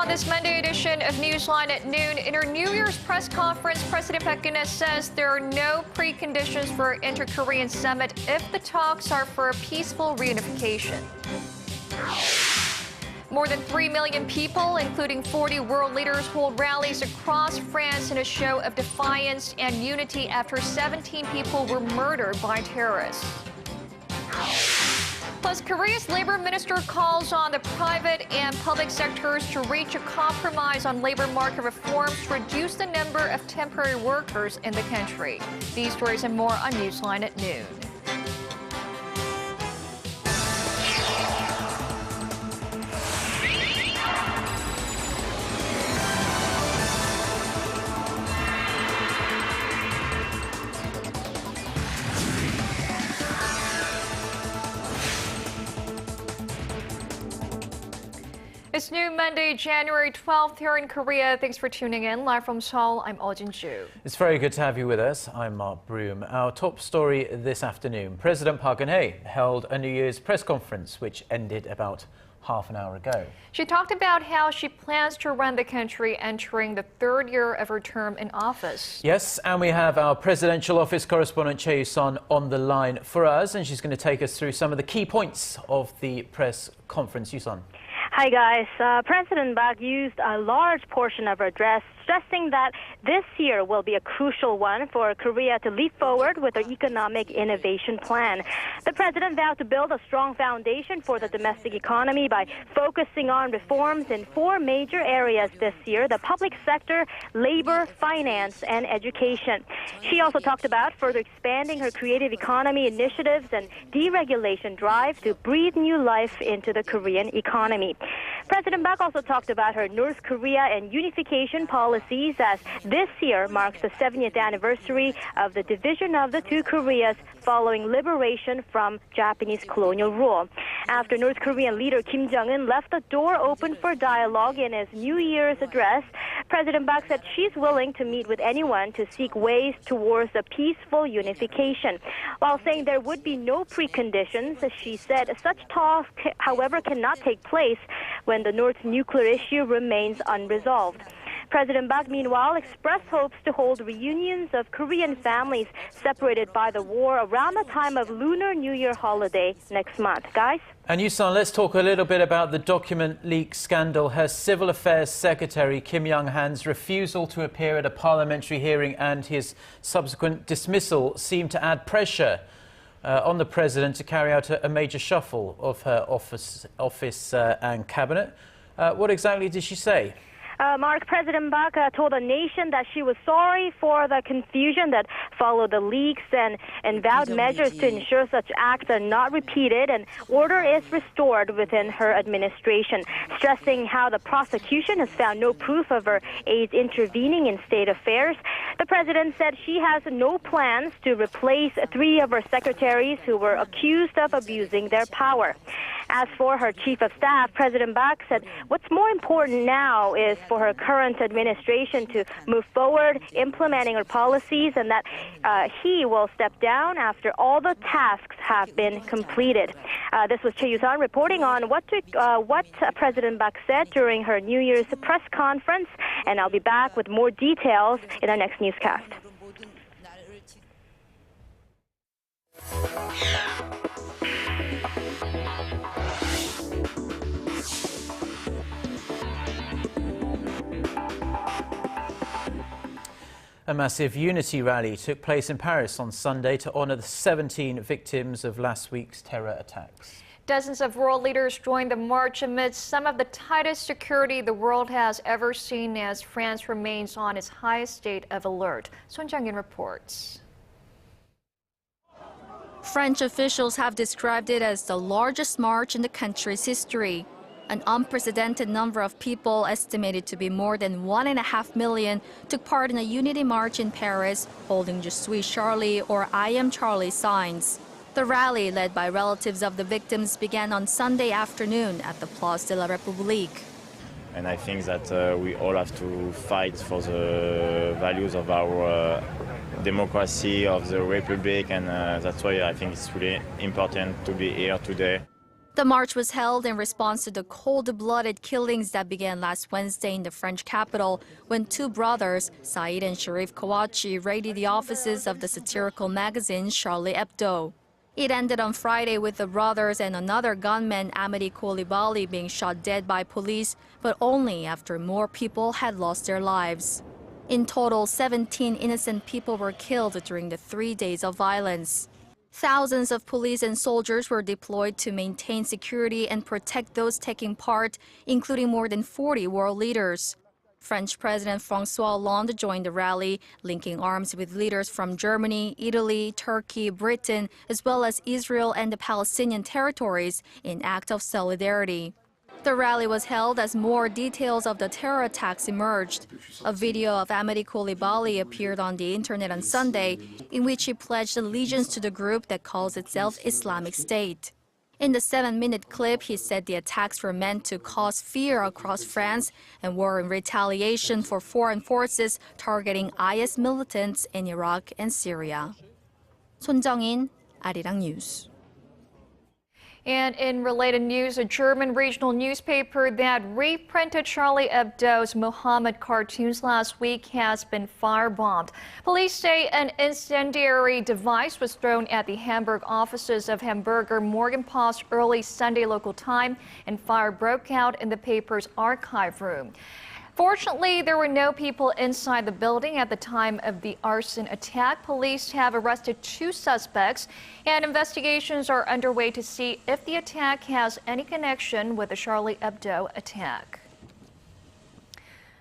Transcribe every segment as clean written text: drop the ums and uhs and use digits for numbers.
on this Monday edition of Newsline at noon. In her New Year's press conference, President Park Geun-hye says there are no preconditions for an inter-Korean summit if the talks are for a peaceful reunification. More than 3 million people, including 40 world leaders, hold rallies across France in a show of defiance and unity after 17 people were murdered by terrorists. Plus, Korea's labor minister calls on the private and public sectors to reach a compromise on labor market reforms to reduce the number of temporary workers in the country. These stories and more on Newsline at noon. It's new Monday, January 12th here in Korea. Thanks for tuning in. Live from Seoul, I'm Eoh Jin-joo. It's very good to have you with us. I'm Mark Broome. Our top story this afternoon. President Park Geun-hye held a New Year's press conference, which ended about half an hour ago. She talked about how she plans to run the country entering the third year of her term in office. Yes, and we have our presidential office correspondent Choi Yu-sun on the line for us, and she's going to take us through some of the key points of the press conference. Yu-sun. Hi, guys. President Park used a large portion of her address stressing that this year will be a crucial one for Korea to leap forward with her economic innovation plan. The president vowed to build a strong foundation for the domestic economy by focusing on reforms in 4 major areas this year: the public sector, labor, finance, and education. She also talked about further expanding her creative economy initiatives and deregulation drive to breathe new life into the Korean economy. President Park also talked about her North Korea and unification policies, as this year marks the 70th anniversary of the division of the two Koreas following liberation from Japanese colonial rule. After North Korean leader Kim Jong-un left the door open for dialogue in his New Year's address, President Park said she's willing to meet with anyone to seek ways towards a peaceful unification. While saying there would be no preconditions, she said such talks, however, cannot take place when the North nuclear issue remains unresolved. President Park, meanwhile, expressed hopes to hold reunions of Korean families separated by the war around the time of Lunar New Year holiday next month. Guys? And Yu-sun, let's talk a little bit about the document leak scandal. Her Civil Affairs Secretary, Kim Young-han's refusal to appear at a parliamentary hearing and his subsequent dismissal seemed to add pressure on the president to carry out a major shuffle of her office and cabinet. What exactly did she say? Mark, President Park told the nation that she was sorry for the confusion that followed the leaks and vowed measures to ensure such acts are not repeated and order is restored within her administration, stressing how the prosecution has found no proof of her aides intervening in state affairs. The president said she has no plans to replace 3 of her secretaries who were accused of abusing their power. As for her chief of staff, President Park said what's more important now is for her current administration to move forward implementing her policies, and that he will step down after all the tasks have been completed. This was Choi Yu-sun reporting on what President Park said during her New Year's press conference, and I'll be back with more details in our next newscast. A massive unity rally took place in Paris on Sunday to honor the 17 victims of last week's terror attacks. Dozens of world leaders joined the march amidst some of the tightest security the world has ever seen, as France remains on its highest state of alert. Son Jang-in reports. French officials have described it as the largest march in the country's history. An unprecedented number of people, estimated to be more than 1.5 million, took part in a unity march in Paris, holding Je suis Charlie or I am Charlie signs. The rally, led by relatives of the victims, began on Sunday afternoon at the Place de la République. And I think that we all have to fight for the values of our democracy, of the Republic, and that's why I think it's really important to be here today. The march was held in response to the cold-blooded killings that began last Wednesday in the French capital when two brothers, Said and Sharif Kouachi, raided the offices of the satirical magazine Charlie Hebdo. It ended on Friday with the brothers and another gunman, Amity Coulibaly, being shot dead by police, but only after more people had lost their lives. In total, 17 innocent people were killed during the 3 days of violence. Thousands of police and soldiers were deployed to maintain security and protect those taking part, including more than 40 world leaders. French President François Hollande joined the rally, linking arms with leaders from Germany, Italy, Turkey, Britain, as well as Israel and the Palestinian territories in act of solidarity. The rally was held as more details of the terror attacks emerged. A video of Amity Coulibaly appeared on the internet on Sunday, in which he pledged allegiance to the group that calls itself Islamic State. In the 7-minute clip, he said the attacks were meant to cause fear across France and were in retaliation for foreign forces targeting IS militants in Iraq and Syria. 손정인, Arirang News. And in related news, a German regional newspaper that reprinted Charlie Hebdo's Muhammad cartoons last week has been firebombed. Police say an incendiary device was thrown at the Hamburg offices of Hamburger Morgenpost early Sunday local time, and fire broke out in the paper's archive room. Fortunately, there were no people inside the building at the time of the arson attack. Police have arrested 2 suspects, and investigations are underway to see if the attack has any connection with the Charlie Hebdo attack.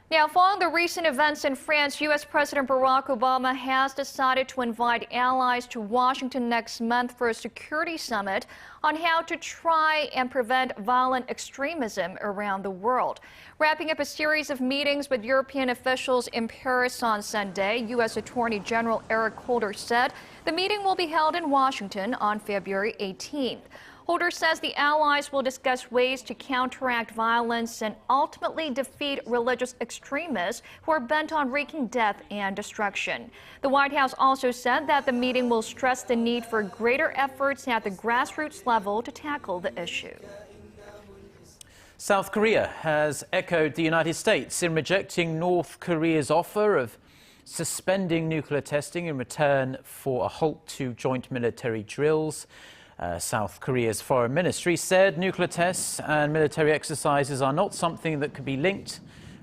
Now, following the recent events in France, U.S. President Barack Obama has decided to invite allies to Washington next month for a security summit on how to try and prevent violent extremism around the world. Wrapping up a series of meetings with European officials in Paris on Sunday, U.S. Attorney General Eric Holder said the meeting will be held in Washington on February 18th. Holder says the allies will discuss ways to counteract violence and ultimately defeat religious extremists who are bent on wreaking death and destruction. The White House also said that the meeting will stress the need for greater efforts at the grassroots level to tackle the issue. South Korea has echoed the United States in rejecting North Korea's offer of suspending nuclear testing in return for a halt to joint military drills. South Korea's foreign ministry said nuclear tests and military exercises are not something that could be linked,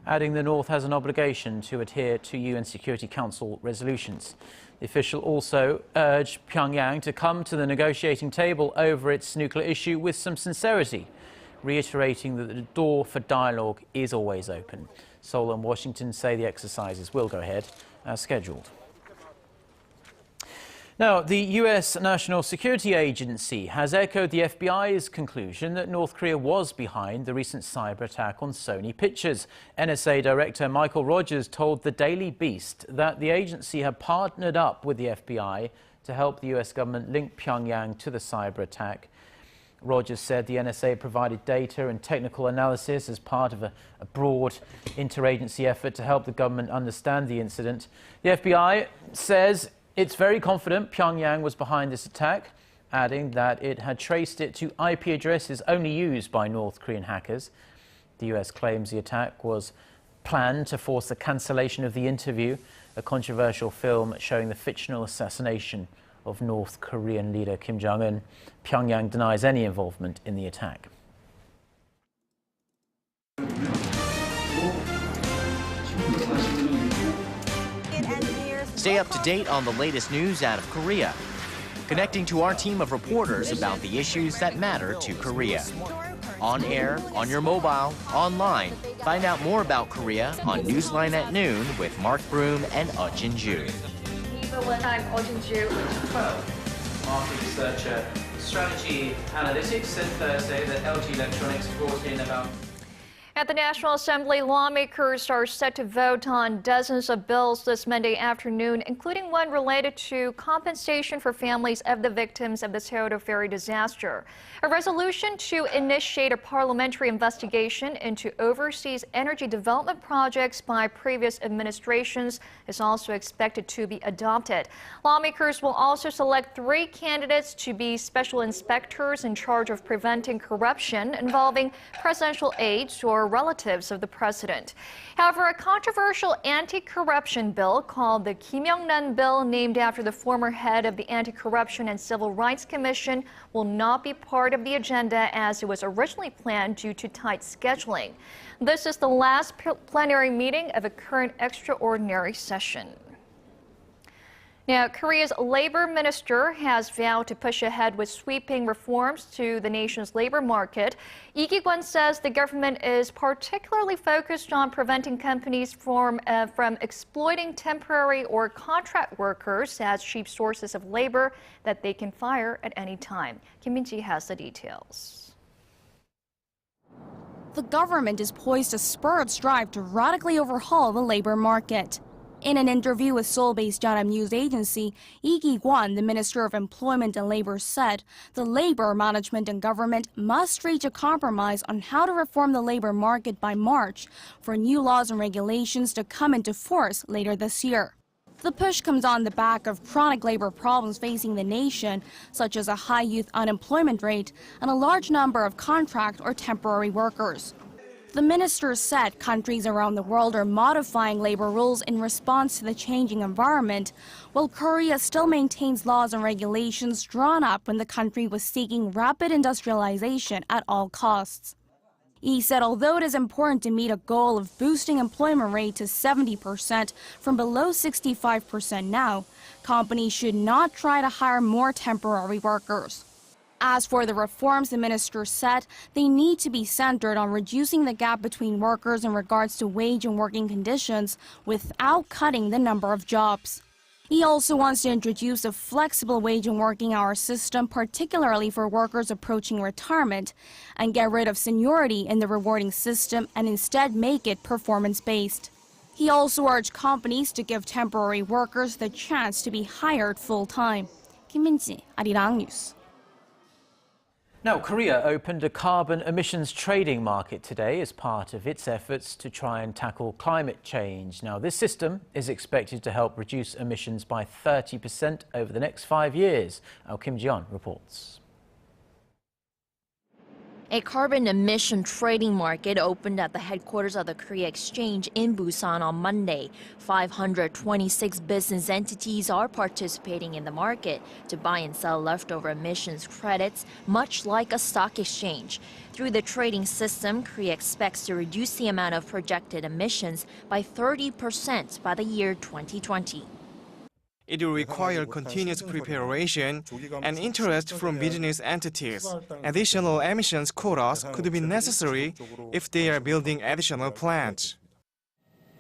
adding the North has an obligation to adhere to UN Security Council resolutions. The official also urged Pyongyang to come to the negotiating table over its nuclear issue with some sincerity, reiterating that the door for dialogue is always open. Seoul and Washington say the exercises will go ahead as scheduled. Now, the U.S. National Security Agency has echoed the FBI's conclusion that North Korea was behind the recent cyber attack on Sony Pictures. NSA Director Michael Rogers told the Daily Beast that the agency had partnered up with the FBI to help the U.S. government link Pyongyang to the cyber attack. Rogers said the NSA provided data and technical analysis as part of a broad interagency effort to help the government understand the incident. The FBI says it's very confident Pyongyang was behind this attack, adding that it had traced it to IP addresses only used by North Korean hackers. The US claims the attack was planned to force the cancellation of The Interview, a controversial film showing the fictional assassination of North Korean leader Kim Jong-un. Pyongyang denies any involvement in the attack. Stay up to date on the latest news out of Korea. Connecting to our team of reporters about the issues that matter to Korea. On air, on your mobile, online. Find out more about Korea on Newsline at noon with Mark Broome and Eoh Jin-joo. I'm Eoh Jin-joo. Market researcher, strategy analytics, said Thursday that LG Electronics brought in about At the National Assembly, lawmakers are set to vote on dozens of bills this Monday afternoon, including one related to compensation for families of the victims of the Seoul ferry disaster. A resolution to initiate a parliamentary investigation into overseas energy development projects by previous administrations is also expected to be adopted. Lawmakers will also select 3 candidates to be special inspectors in charge of preventing corruption involving presidential aides or relatives of the president. However, a controversial anti-corruption bill called the Kim Young-nan bill, named after the former head of the Anti-Corruption and Civil Rights Commission, will not be part of the agenda as it was originally planned due to tight scheduling. This is the last plenary meeting of a current extraordinary session. Now, Korea's labor minister has vowed to push ahead with sweeping reforms to the nation's labor market. Lee Ki-kwon says the government is particularly focused on preventing companies from exploiting temporary or contract workers as cheap sources of labor that they can fire at any time. Kim Min-ji has the details. The government is poised to spur its drive to radically overhaul the labor market. In an interview with Seoul-based Yonhap news agency, Lee Ki-kwon, the Minister of Employment and Labor, said the labor management and government must reach a compromise on how to reform the labor market by March for new laws and regulations to come into force later this year. The push comes on the back of chronic labor problems facing the nation, such as a high youth unemployment rate and a large number of contract or temporary workers. The minister said countries around the world are modifying labor rules in response to the changing environment, while Korea still maintains laws and regulations drawn up when the country was seeking rapid industrialization at all costs. He said although it is important to meet a goal of boosting employment rate to 70% from below 65% now, companies should not try to hire more temporary workers. As for the reforms, the minister said they need to be centered on reducing the gap between workers in regards to wage and working conditions without cutting the number of jobs. He also wants to introduce a flexible wage and working hour system, particularly for workers approaching retirement, and get rid of seniority in the rewarding system and instead make it performance-based. He also urged companies to give temporary workers the chance to be hired full-time. Kim Min-ji, Arirang News. Now, Korea opened a carbon emissions trading market today as part of its efforts to try and tackle climate change. Now, this system is expected to help reduce emissions by 30% over the next 5 years. Kim Ji-yeon reports. A carbon emission trading market opened at the headquarters of the Korea Exchange in Busan on Monday. 526 business entities are participating in the market to buy and sell leftover emissions credits, much like a stock exchange. Through the trading system, Korea expects to reduce the amount of projected emissions by 30% by the year 2020. It will require continuous preparation and interest from business entities. Additional emissions quotas could be necessary if they are building additional plants.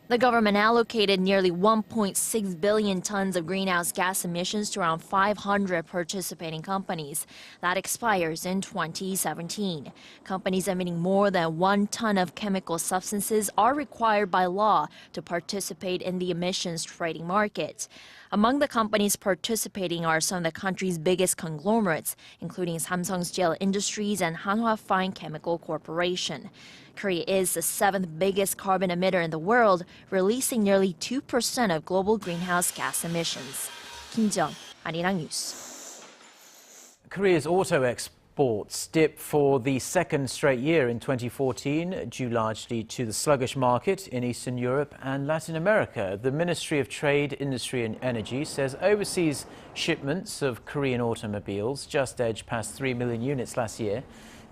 The government allocated nearly 1.6 billion tons of greenhouse gas emissions to around 500 participating companies. That expires in 2017. Companies emitting more than 1 ton of chemical substances are required by law to participate in the emissions trading market. Among the companies participating are some of the country's biggest conglomerates, including Samsung Steel Industries and Hanwha Fine Chemical Corporation. Korea is the 7th biggest carbon emitter in the world, releasing nearly 2% of global greenhouse gas emissions. Kim Ji-yeon, Arirang News. Korea's auto exports dipped for the second straight year in 2014, due largely to the sluggish market in Eastern Europe and Latin America. The Ministry of Trade, Industry and Energy says overseas shipments of Korean automobiles just edged past 3 million units last year,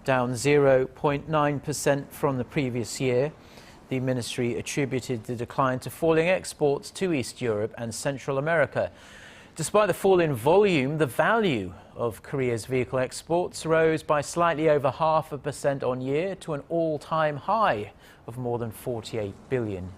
down 0.9% from the previous year. The ministry attributed the decline to falling exports to East Europe and Central America. Despite the fall in volume, the value of Korea's vehicle exports rose by slightly over 0.5% on year to an all-time high of more than $48 billion.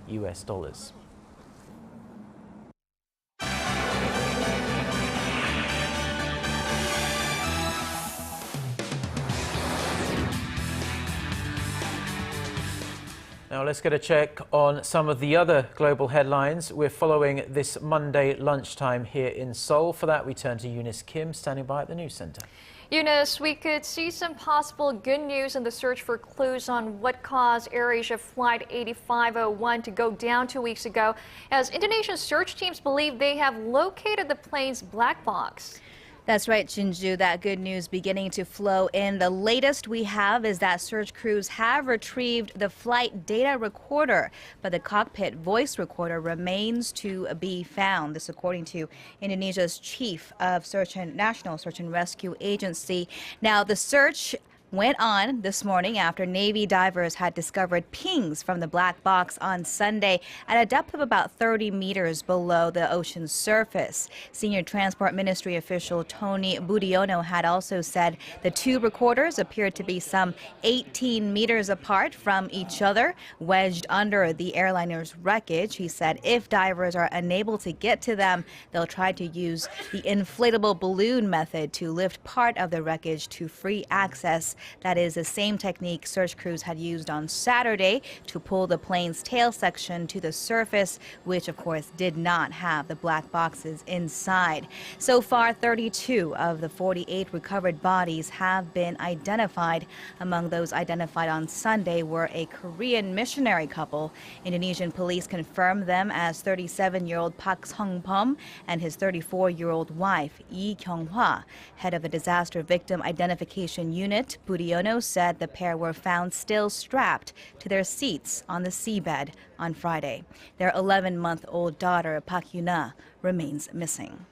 Now let's get a check on some of the other global headlines we're following this Monday lunchtime here in Seoul. For that, we turn to Eunice Kim, standing by at the news center. Eunice, we could see some possible good news in the search for clues on what caused AirAsia Flight 8501 to go down 2 weeks ago, as Indonesian search teams believe they have located the plane's black box. That's right, Jin-joo. That good news beginning to flow in. The latest we have is that search crews have retrieved the flight data recorder, but the cockpit voice recorder remains to be found. This according to Indonesia's chief of National Search and Rescue Agency. Now, the search went on this morning after Navy divers had discovered pings from the black box on Sunday at a depth of about 30 meters below the ocean's surface. Senior Transport Ministry official Tony Budiono had also said the two recorders appeared to be some 18 meters apart from each other, wedged under the airliner's wreckage. He said if divers are unable to get to them, they'll try to use the inflatable balloon method to lift part of the wreckage to free access. That is the same technique search crews had used on Saturday to pull the plane's tail section to the surface, which of course did not have the black boxes inside. So far, 32 of the 48 recovered bodies have been identified. Among those identified on Sunday were a Korean missionary couple. Indonesian police confirmed them as 37-year-old Park Geun-hye and his 34-year-old wife, Eoh Jin-joo. Head of the Disaster Victim Identification Unit, Budiono said the pair were found still strapped to their seats on the seabed on Friday. Their 11-month-old daughter, Park Geun-hye, remains missing.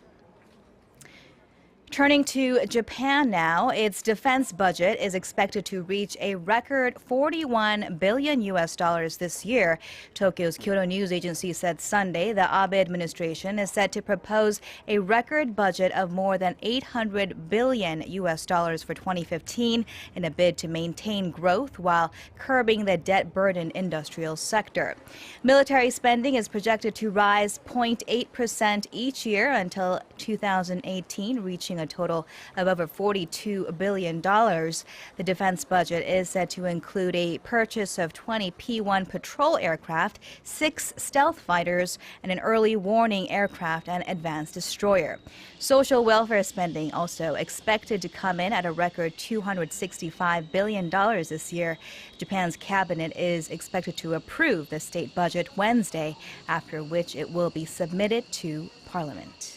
Turning to Japan now, its defense budget is expected to reach a record $41 billion this year. Tokyo's Kyodo News Agency said Sunday the Abe administration is set to propose a record budget of more than $800 billion for 2015 in a bid to maintain growth while curbing the debt-burdened industrial sector. Military spending is projected to rise 0.8% each year until 2018, reaching a total of over $42 billion. The defense budget is said to include a purchase of 20 P-1 patrol aircraft, 6 stealth fighters, and an early warning aircraft and advanced destroyer. Social welfare spending also expected to come in at a record $265 billion this year. Japan's cabinet is expected to approve the state budget Wednesday, after which it will be submitted to Parliament.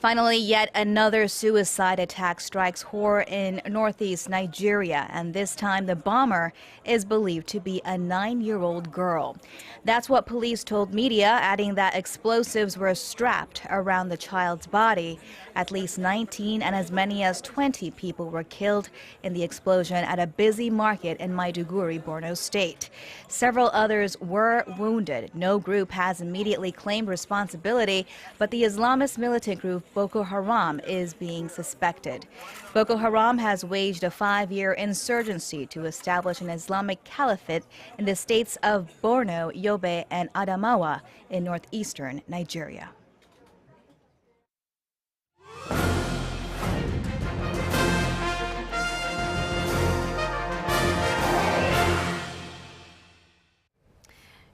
Finally, yet another suicide attack strikes horror in northeast Nigeria, and this time the bomber is believed to be a 9-year-old girl. That's what police told media, adding that explosives were strapped around the child's body. At least 19 and as many as 20 people were killed in the explosion at a busy market in Maiduguri, Borno State. Several others were wounded. No group has immediately claimed responsibility, but the Islamist militant group Boko Haram is being suspected. Boko Haram has waged a 5-year insurgency to establish an Islamic caliphate in the states of Borno, Yobe, and Adamawa in northeastern Nigeria.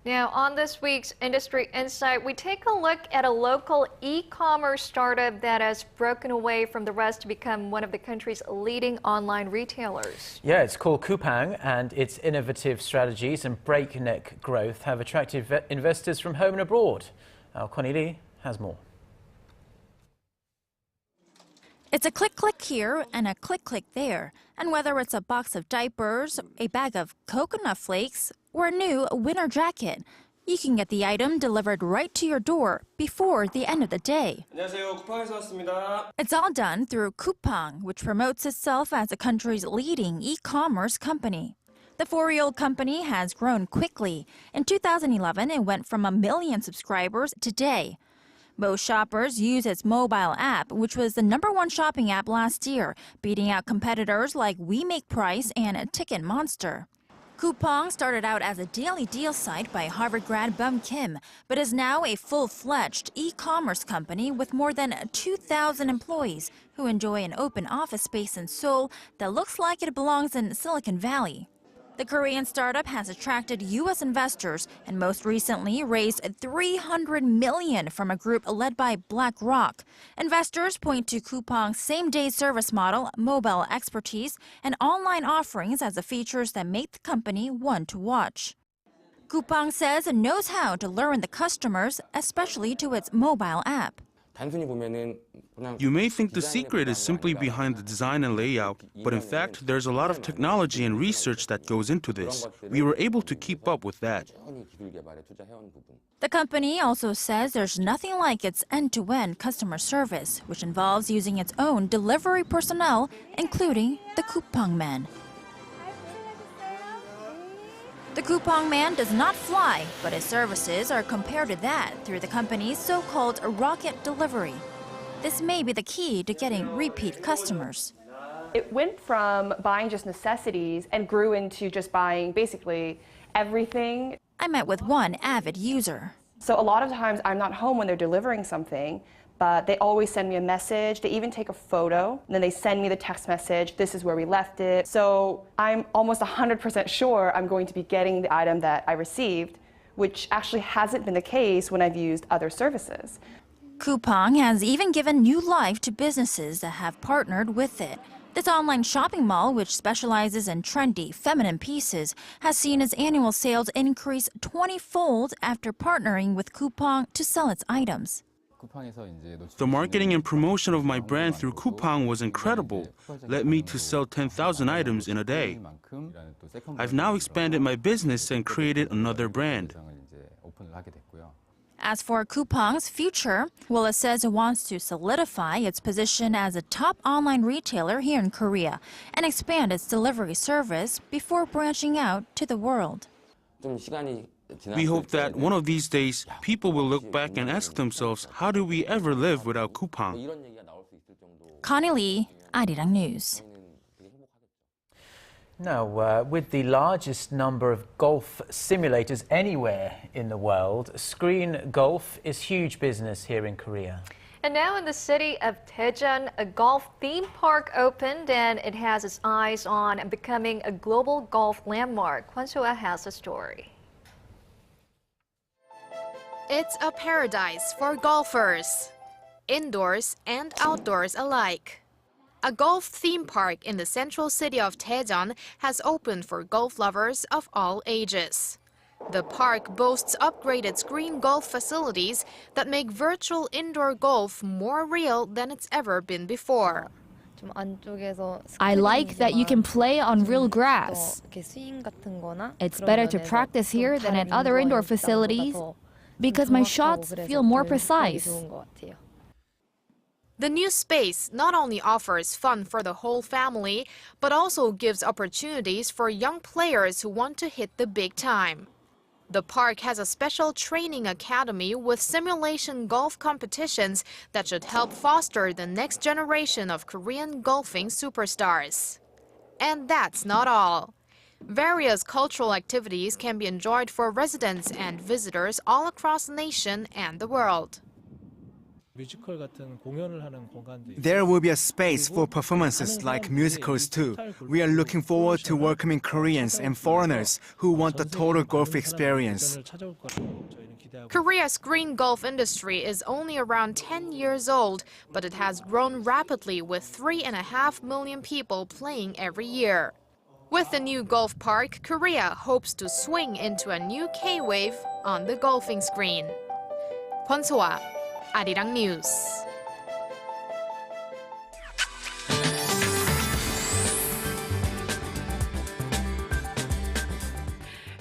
Now, on this week's Industry Insight, we take a look at a local e-commerce startup that has broken away from the rest to become one of the country's leading online retailers. Yeah, it's called Coupang, and its innovative strategies and breakneck growth have attracted investors from home and abroad. Connie Lee has more. It's a click here and a click there. And whether it's a box of diapers, a bag of coconut flakes, or a new winter jacket, you can get the item delivered right to your door before the end of the day. It's all done through Coupang, which promotes itself as the country's leading e-commerce company. The 4-year-old company has grown quickly. In 2011, it went from 1 million subscribers to today. Most shoppers use its mobile app, which was the #1 shopping app last year, beating out competitors like We Make Price and Ticket Monster. Coupang started out as a daily deal site by Harvard grad Bum Kim, but is now a full-fledged e-commerce company with more than 2,000 employees who enjoy an open office space in Seoul that looks like it belongs in Silicon Valley. The Korean startup has attracted U.S. investors and most recently raised $300 million from a group led by BlackRock. Investors point to Coupang's same-day service model, mobile expertise, and online offerings as the features that make the company one to watch. Coupang says it knows how to lure in the customers, especially to its mobile app. You may think the secret is simply behind the design and layout, but in fact, there's a lot of technology and research that goes into this. We were able to keep up with that. The company also says there's nothing like its end-to-end customer service, which involves using its own delivery personnel, including the Coupang Man. The Coupang Man does not fly, but his services are compared to that through the company's so-called rocket delivery. This may be the key to getting repeat customers. It went from buying just necessities and grew into just buying basically everything. I met with one avid user. So a lot of times I'm not home when they're delivering something, but they always send me a message. They even take a photo, and then they send me the text message, this is where we left it. So I'm almost 100% sure I'm going to be getting the item that I received, which actually hasn't been the case when I've used other services. Coupang has even given new life to businesses that have partnered with it. This online shopping mall, which specializes in trendy, feminine pieces, has seen its annual sales increase 20-fold after partnering with Coupang to sell its items. The marketing and promotion of my brand through Coupang was incredible, led me to sell 10,000 items in a day. I've now expanded my business and created another brand. As for Coupang's future, well, it says it wants to solidify its position as a top online retailer here in Korea and expand its delivery service before branching out to the world. We hope that one of these days, people will look back and ask themselves, how do we ever live without Coupang? Connie Lee, Arirang News. Now, with the largest number of golf simulators anywhere in the world, screen golf is huge business here in Korea. And now in the city of Daejeon, a golf theme park opened and it has its eyes on becoming a global golf landmark. Kwon So-ah has the story. It's a paradise for golfers, indoors and outdoors alike. A golf theme park in the central city of Daejeon has opened for golf lovers of all ages. The park boasts upgraded screen golf facilities that make virtual indoor golf more real than it's ever been before. I like that you can play on real grass. It's better to practice here than at other indoor facilities because my shots feel more precise. The new space not only offers fun for the whole family, but also gives opportunities for young players who want to hit the big time. The park has a special training academy with simulation golf competitions that should help foster the next generation of Korean golfing superstars. And that's not all. Various cultural activities can be enjoyed for residents and visitors all across the nation and the world. There will be a space for performances like musicals too. We are looking forward to welcoming Koreans and foreigners who want the total golf experience. Korea's green golf industry is only around 10 years old, but it has grown rapidly with 3.5 million people playing every year. With the new golf park, Korea hopes to swing into a new K-wave on the golfing screen. Kwon So-ah, Arirang News.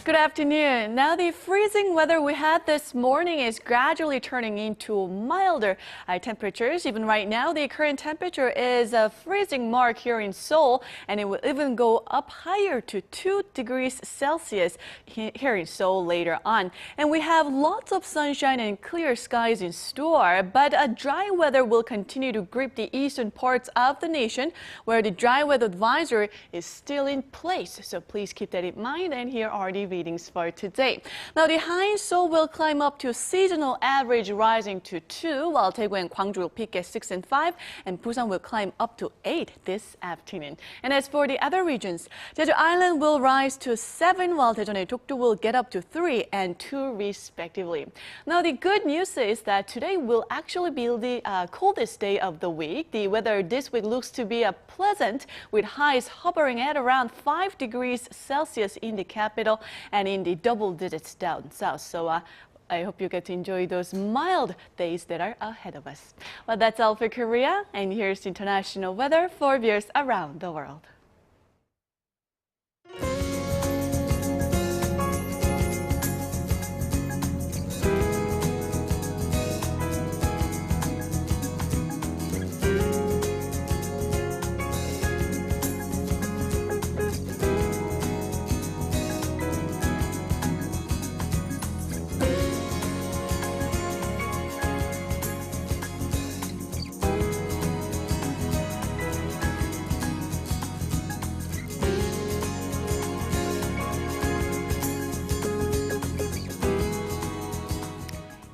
Good afternoon. Now the freezing weather we had this morning is gradually turning into milder temperatures. Even right now, the current temperature is a freezing mark here in Seoul, and it will even go up higher to 2 degrees Celsius here in Seoul later on. And we have lots of sunshine and clear skies in store, but dry weather will continue to grip the eastern parts of the nation, where the dry weather advisory is still in place. So please keep that in mind, and here are the readings for today. Now, the high in Seoul will climb up to seasonal average, rising to 2, while Daegu and Gwangju will peak at 6 and 5, and Busan will climb up to 8 this afternoon. And as for the other regions, Jeju Island will rise to 7, while Daejeon and Dokdo will get up to 3 and 2 respectively. Now, the good news is that today will actually be the coldest day of the week. The weather this week looks to be pleasant, with highs hovering at around 5 degrees Celsius in the capital and in the double digits down south. So I hope you get to enjoy those mild days that are ahead of us. Well, that's all for Korea, and here's international weather for viewers around the world.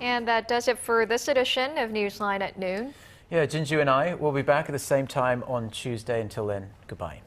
And that does it for this edition of Newsline at noon. Yeah, Jin-joo and I will be back at the same time on Tuesday. Until then, goodbye.